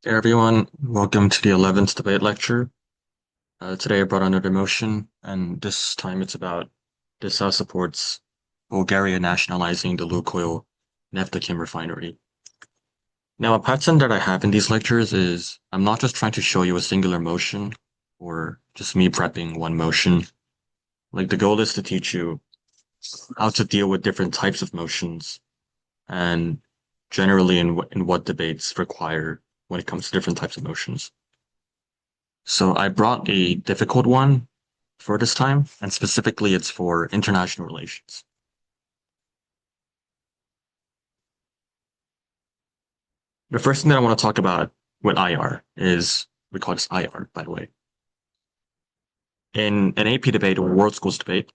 Hey everyone, welcome to the 11th debate lecture. Today I brought another motion, and this time it's about this House supports Bulgaria nationalizing the Lukoil Neftochim refinery. Now, a pattern that I have in these lectures is I'm not just trying to show you a singular motion or just me prepping one motion. Like the goal is to teach you how to deal with different types of motions and generally in what debates require when it comes to different types of motions. So I brought a difficult one for this time, and specifically it's for international relations. The first thing that I want to talk about with IR is, we call this IR, by the way. In an AP debate or world schools debate,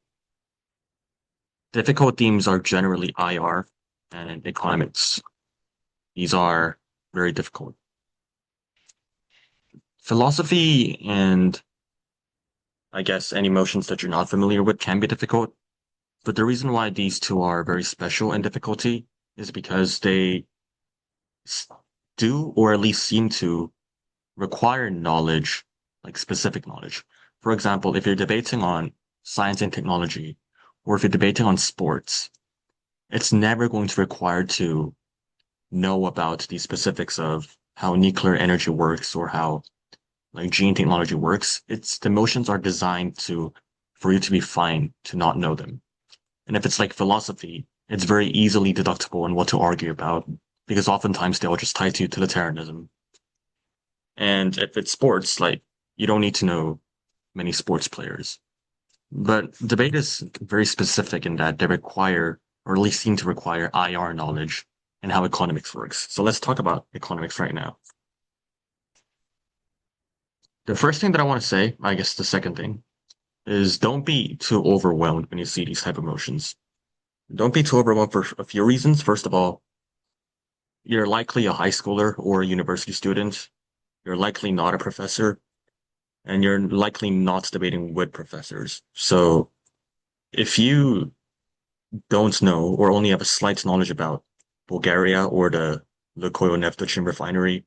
difficult themes are generally IR and economics. These are very difficult. Philosophy and I guess any motions that you're not familiar with can be difficult, but the reason why these two are very special in difficulty is because they do, or at least seem to, require knowledge, like specific knowledge. For example, if you're debating on science and technology, or if you're debating on sports, it's never going to require to know about the specifics of how nuclear energy works or how like gene technology works. It's the motions are designed to for you to be fine to not know them. And if it's like philosophy, it's very easily deductible on what to argue about because oftentimes they'll just tie to utilitarianism. And if it's sports, like you don't need to know many sports players. But debate is very specific in that they require, or at least seem to require, IR knowledge and how economics works. So let's talk about economics right now. The first thing that I want to say, I guess the second thing, is don't be too overwhelmed when you see these type of motions. Don't be too overwhelmed for a few reasons. First of all, you're likely a high schooler or a university student. You're likely not a professor, and you're likely not debating with professors. So if you don't know or only have a slight knowledge about Bulgaria or the Lukoil Neftochim refinery,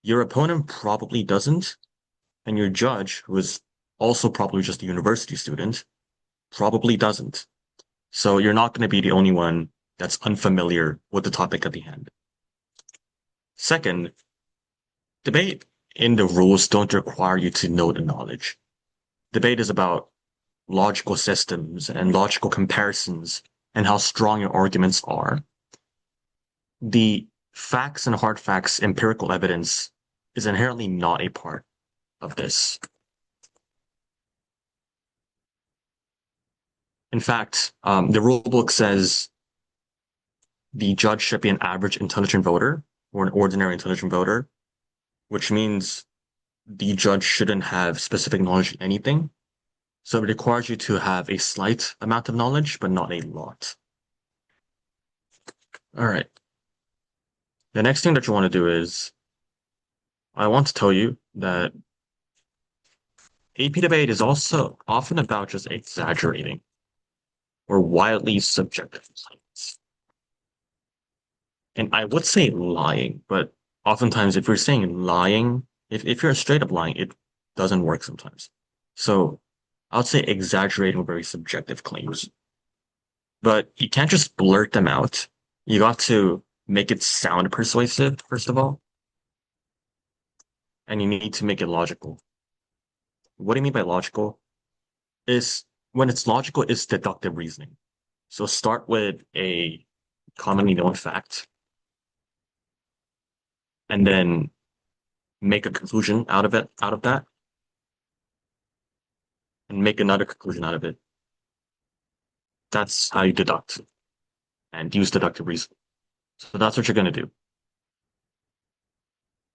your opponent probably doesn't, and your judge, who is also probably just a university student, probably doesn't. So you're not going to be the only one that's unfamiliar with the topic at the hand. Second, debate in the rules don't require you to know the knowledge. Debate is about logical systems and logical comparisons and how strong your arguments are. The facts and hard facts, empirical evidence is inherently not a part of this. In fact, the rule book says the judge should be an average intelligent voter or an ordinary intelligent voter, which means the judge shouldn't have specific knowledge in anything. So it requires you to have a slight amount of knowledge, but not a lot. All right. The next thing that you want to do is I want to tell you that AP debate is also often about just exaggerating or wildly subjective claims. And I would say lying, but oftentimes if you're saying lying, if you're straight up lying, it doesn't work sometimes. So I would say exaggerating very subjective claims. But you can't just blurt them out. You got to make it sound persuasive, first of all, and you need to make it logical. What do you mean by logical? Is when it's logical, it's deductive reasoning. So start with a commonly known fact and then make a conclusion out of that, and make another conclusion out of it. That's how you deduct and use deductive reasoning. So that's what you're going to do.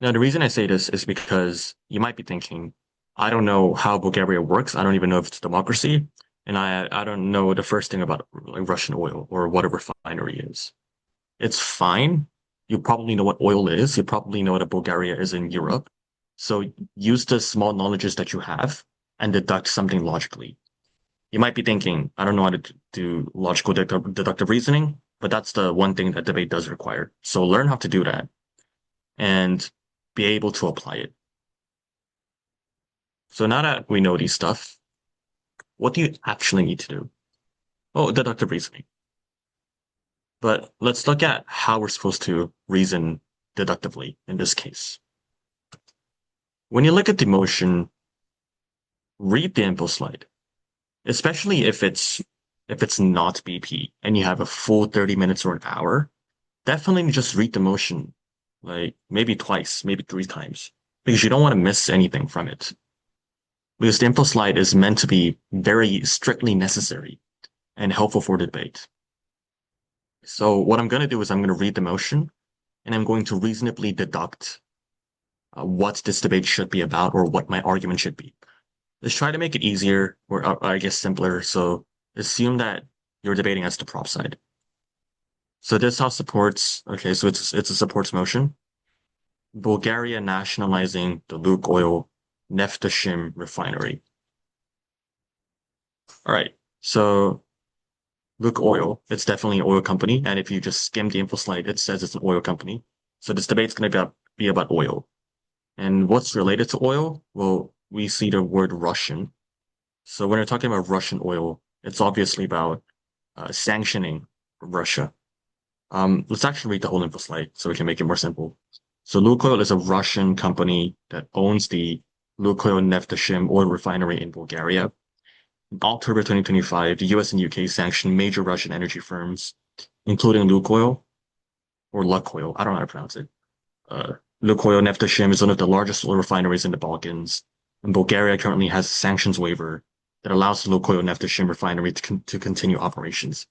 Now, the reason I say this is because you might be thinking, I don't know how Bulgaria works. I don't even know if it's a democracy. And I don't know the first thing about like Russian oil or what a refinery is. It's fine. You probably know what oil is. You probably know that Bulgaria is in Europe. So use the small knowledges that you have and deduct something logically. You might be thinking, I don't know how to do logical deductive reasoning, but that's the one thing that debate does require. So learn how to do that. And be able to apply it. So now that we know these stuff, what do you actually need to do? Oh, deductive reasoning. But let's look at how we're supposed to reason deductively in this case. When you look at the motion, read the info slide, especially if it's not BP and you have a full 30 minutes or an hour, definitely just read the motion like maybe twice, maybe three times, because you don't want to miss anything from it. Because the info slide is meant to be very strictly necessary and helpful for the debate. So what I'm going to do is I'm going to read the motion and I'm going to reasonably deduct what this debate should be about or what my argument should be. Let's try to make it easier or I guess simpler. So assume that you're debating as the prop side. So this house supports, okay, so it's a supports motion. Bulgaria nationalizing the Lukoil Neftochim refinery. All right, so Lukoil, it's definitely an oil company, and if you just skim the info slide, it says it's an oil company. So this debate's going to be about oil. And what's related to oil? Well, we see the word Russian. So when we're talking about Russian oil, it's obviously about sanctioning Russia. Let's actually read the whole info slide so we can make it more simple. So Lukoil is a Russian company that owns the Lukoil Neftochim oil refinery in Bulgaria. In October 2025, the US and UK sanctioned major Russian energy firms, including Lukoil or Lukoil. I don't know how to pronounce it. Lukoil Neftochim is one of the largest oil refineries in the Balkans, and Bulgaria currently has a sanctions waiver that allows the Lukoil Neftochim refinery to continue operations.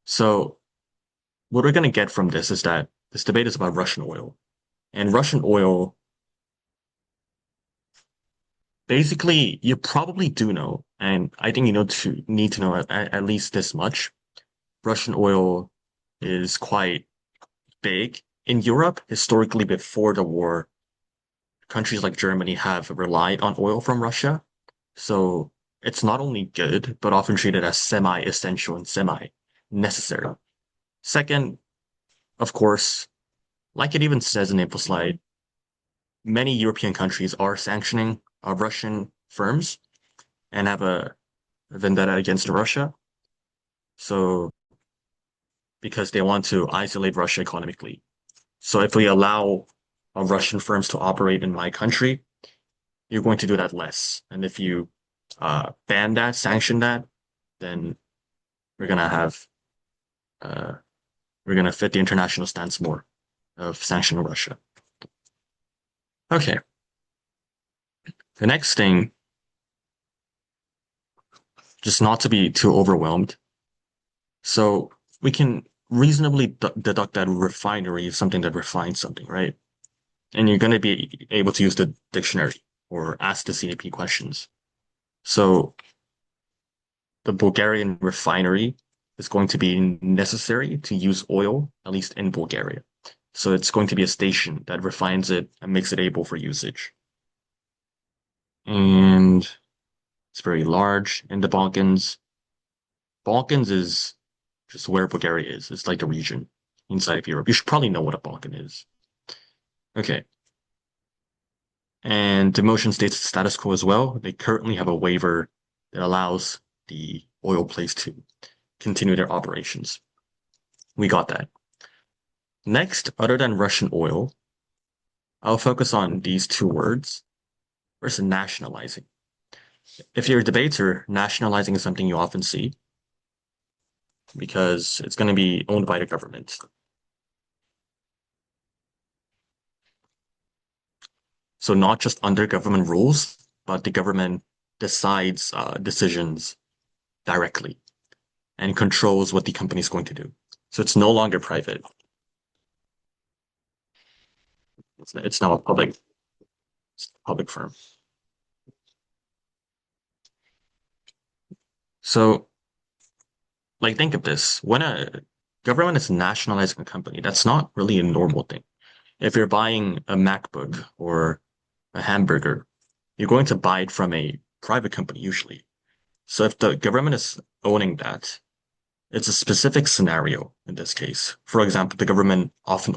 So what we're going to get from this is that this debate is about Russian oil. And Russian oil, basically, you probably do know, and I think you need to know at least this much. Russian oil is quite big. In Europe, historically before the war, countries like Germany have relied on oil from Russia. So it's not only good, but often treated as semi-essential and semi-necessary. Second, of course, like it even says in the info slide, many European countries are sanctioning Russian firms and have a vendetta against Russia. So because they want to isolate Russia economically. So if we allow Russian firms to operate in my country, you're going to do that less. And if you ban that, sanction that, then we're gonna have we're gonna fit the international stance more of sanctioning Russia. Okay. The next thing, just not to be too overwhelmed. So we can reasonably deduct that refinery is something that refines something, right? And you're going to be able to use the dictionary or ask the CAP questions. So the Bulgarian refinery is going to be necessary to use oil, at least in Bulgaria. So it's going to be a station that refines it and makes it able for usage. And it's very large in the Balkans. Balkans is just where Bulgaria is. It's like the region inside of Europe. You should probably know what a Balkan is. Okay. And the motion states the status quo as well. They currently have a waiver that allows the oil place to continue their operations. We got that. Next, other than Russian oil, I'll focus on these two words. First, nationalizing. If you're a debater, nationalizing is something you often see because it's going to be owned by the government. So not just under government rules, but the government decides decisions directly and controls what the company is going to do. So it's no longer private. It's now a public firm. So, like, think of this. When a government is nationalizing a company, that's not really a normal thing. If you're buying a MacBook or a hamburger, you're going to buy it from a private company usually. So if the government is owning that, it's a specific scenario in this case. For example, the government often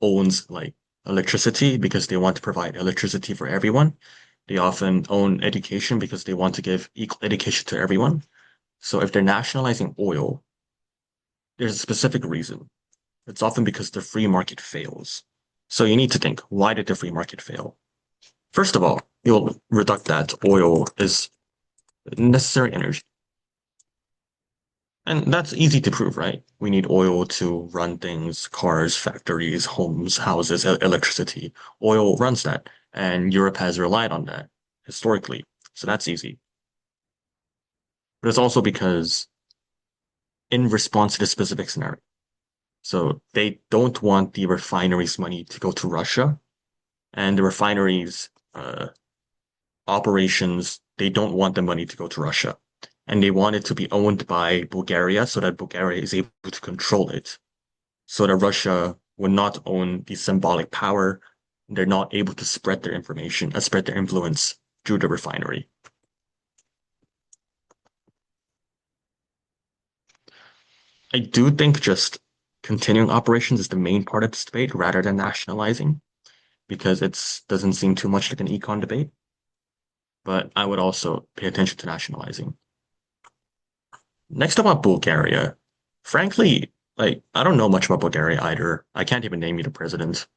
owns like electricity because they want to provide electricity for everyone. They often own education because they want to give equal education to everyone. So if they're nationalizing oil, there's a specific reason. It's often because the free market fails. So you need to think, why did the free market fail? First of all, you'll reduct that oil is necessary energy. And that's easy to prove, right? We need oil to run things, cars, factories, homes, houses, electricity. Oil runs that. And Europe has relied on that historically. So that's easy. But it's also because in response to the specific scenario. So they don't want the refineries' money to go to Russia, and the refineries' operations, they don't want the money to go to Russia. And they want it to be owned by Bulgaria so that Bulgaria is able to control it, so that Russia would not own the symbolic power. They're not able to spread their information, spread their influence through the refinery. I do think just continuing operations is the main part of this debate rather than nationalizing, because it doesn't seem too much like an econ debate. But I would also pay attention to nationalizing. Next about Bulgaria. Frankly, like I don't know much about Bulgaria either. I can't even name you the president.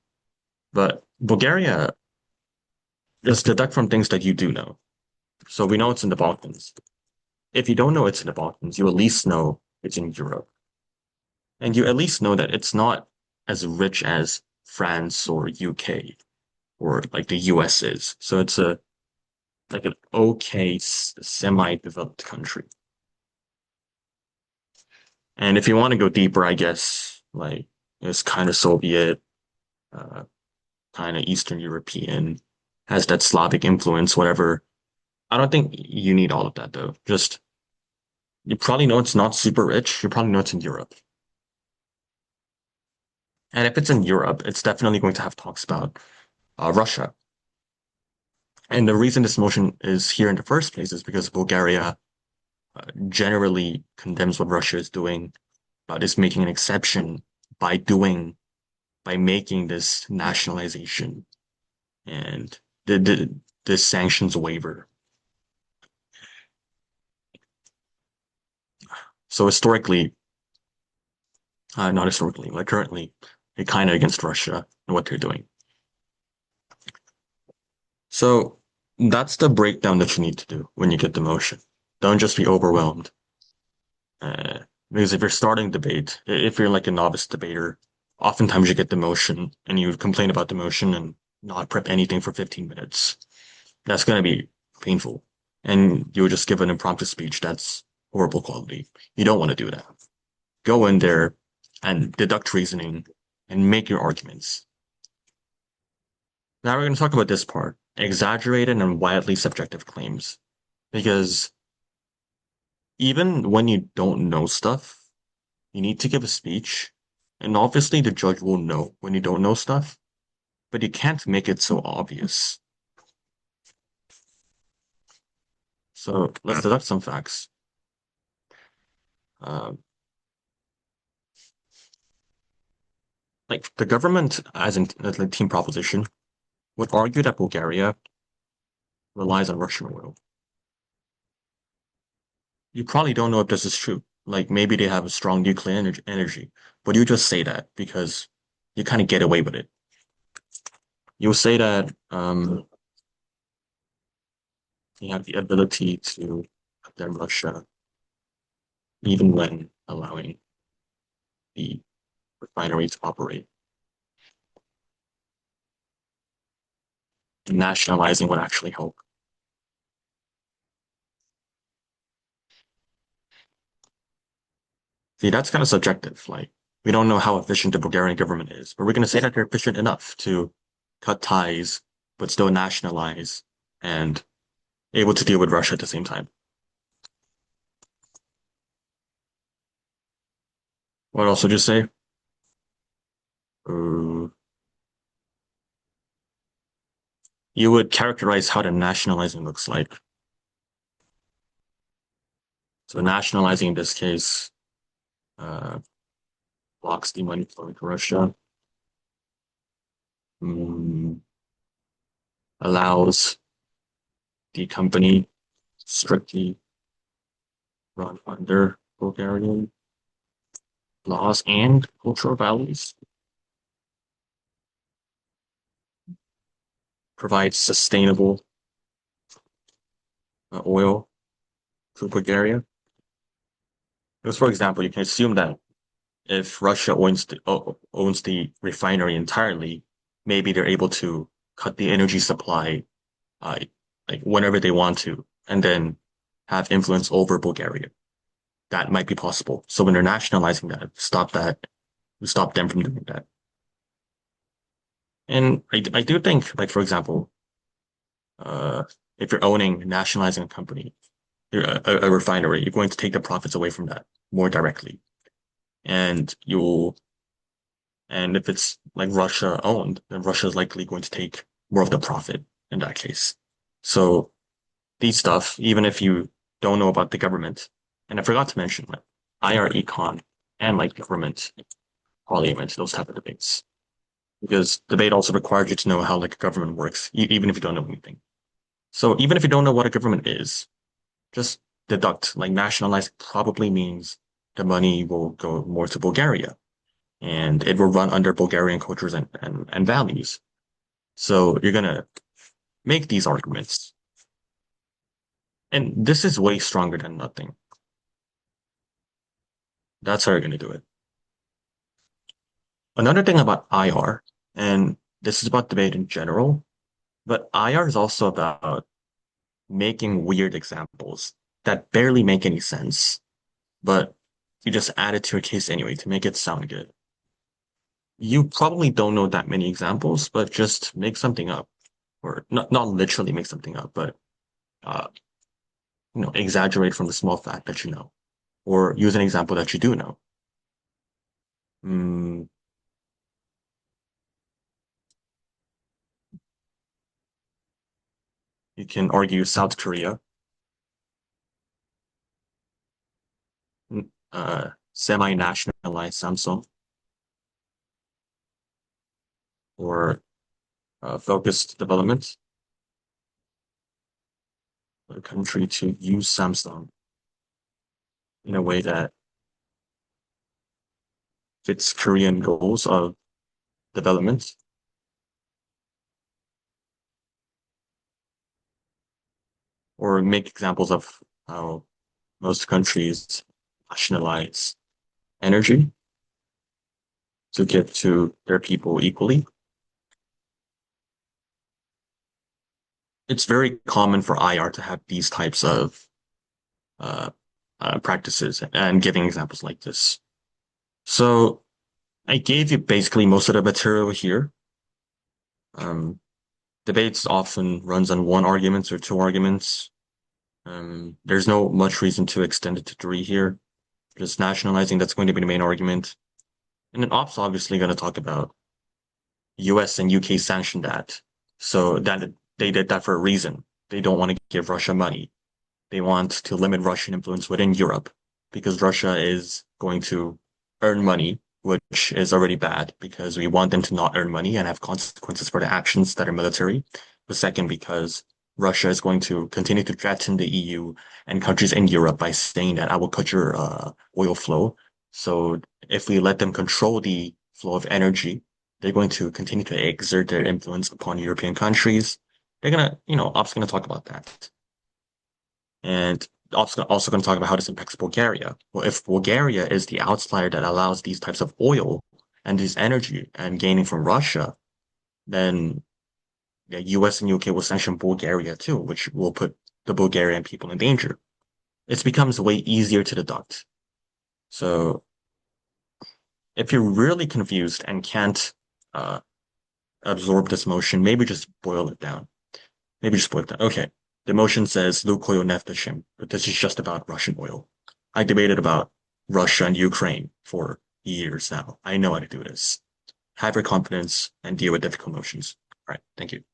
But Bulgaria, just deduct from things that you do know. So we know it's in the Balkans. If you don't know it's in the Balkans, you at least know it's in Europe. And you at least know that it's not as rich as France or UK or like the US is. So it's a like an okay semi-developed country. And if you want to go deeper, I guess like it's kind of Soviet, uh, kind of Eastern European, has that Slavic influence, whatever. I don't think you need all of that though. Just you probably know it's not super rich. You probably know it's in Europe. And if it's in Europe, it's definitely going to have talks about Russia. And the reason this motion is here in the first place is because Bulgaria generally condemns what Russia is doing, but is making an exception by doing by making this nationalization and the sanctions waiver. So historically, not historically, like currently, they're kind of against Russia and what they're doing. So that's the breakdown that you need to do when you get the motion. Don't just be overwhelmed. Uh, because if you're starting debate, if you're like a novice debater, oftentimes you get the motion and you complain about the motion and not prep anything for 15 minutes. That's going to be painful. And you'll just give an impromptu speech that's horrible quality. You don't want to do that. Go in there and deduct reasoning and make your arguments. Now we're going to talk about this part, exaggerated and widely subjective claims. Because even when you don't know stuff, you need to give a speech. And obviously the judge will know when you don't know stuff, but you can't make it so obvious. So let's deduct some facts. Um, like the government, as in like team proposition, would argue that Bulgaria relies on Russian oil. You probably don't know if this is true. Like maybe they have a strong nuclear energy, but you just say that because you kind of get away with it. You'll say that you have the ability to condemn Russia even when allowing the refinery to operate. Nationalizing would actually help. See, that's kind of subjective. Like, we don't know how efficient the Bulgarian government is, but we're going to say that they're efficient enough to cut ties, but still nationalize and able to deal with Russia at the same time. What else would you say? Uh, you would characterize how the nationalizing looks like. So nationalizing in this case uh, blocks the money flowing to Russia. mm, allows the company strictly run under Bulgarian laws and cultural values, provides sustainable oil to Bulgaria. Because, for example, you can assume that if Russia owns the refinery entirely, maybe they're able to cut the energy supply uh, like whenever they want to, and then have influence over Bulgaria. That might be possible. So when they're nationalizing that, stop them from doing that. And I do think, like for example, uh, if you're nationalizing a company, a refinery, you're going to take the profits away from that more directly, and you'll and if it's like Russia owned, then Russia is likely going to take more of the profit in that case. So these stuff, even if you don't know about the government, and I forgot to mention like IR econ and like government parliament, those type of debates. Because debate also requires you to know how like a government works, even if you don't know anything. So even if you don't know what a government is, just deduct like nationalize probably means the money will go more to Bulgaria and it will run under Bulgarian cultures and values. So you're gonna make these arguments. And this is way stronger than nothing. That's how you're gonna do it. Another thing about IR, and this is about debate in general, but IR is also about making weird examples that barely make any sense, but you just add it to your case anyway to make it sound good. You probably don't know that many examples, but just make something up, or not literally make something up, but uh, exaggerate from the small fact that you know, or use an example that you do know. Mm, you can argue South Korea, semi-nationalized Samsung, or focused development for the country to use Samsung in a way that fits Korean goals of development, or make examples of how most countries nationalize energy to give to their people equally. It's very common for IR to have these types of uh, practices and giving examples like this. So I gave you basically most of the material here. Um, Debates often runs on one argument or two arguments. There's no much reason to extend it to three here. Just nationalizing, that's going to be the main argument. And then ops obviously going to talk about US and UK sanctioned that. So that they did that for a reason. They don't want to give Russia money. They want to limit Russian influence within Europe because Russia is going to earn money, which is already bad because we want them to not earn money and have consequences for the actions that are military. The second, because Russia is going to continue to threaten the EU and countries in Europe by saying that I will cut your oil flow. So if we let them control the flow of energy, they're going to continue to exert their influence upon European countries. They're gonna, Op's gonna talk about that. And also going to talk about how this impacts Bulgaria. Well, if Bulgaria is the outlier that allows these types of oil and this energy and gaining from Russia, then the US and UK will sanction Bulgaria too, which will put the Bulgarian people in danger. It becomes way easier to deduct. So if you're really confused and can't uh, absorb this motion, maybe just boil it down. Maybe just boil it down. Okay. The motion says Lukoil Neftochim, but this is just about Russian oil. I debated about Russia and Ukraine for years now. I know how to do this. Have your confidence and deal with difficult motions. All right. Thank you.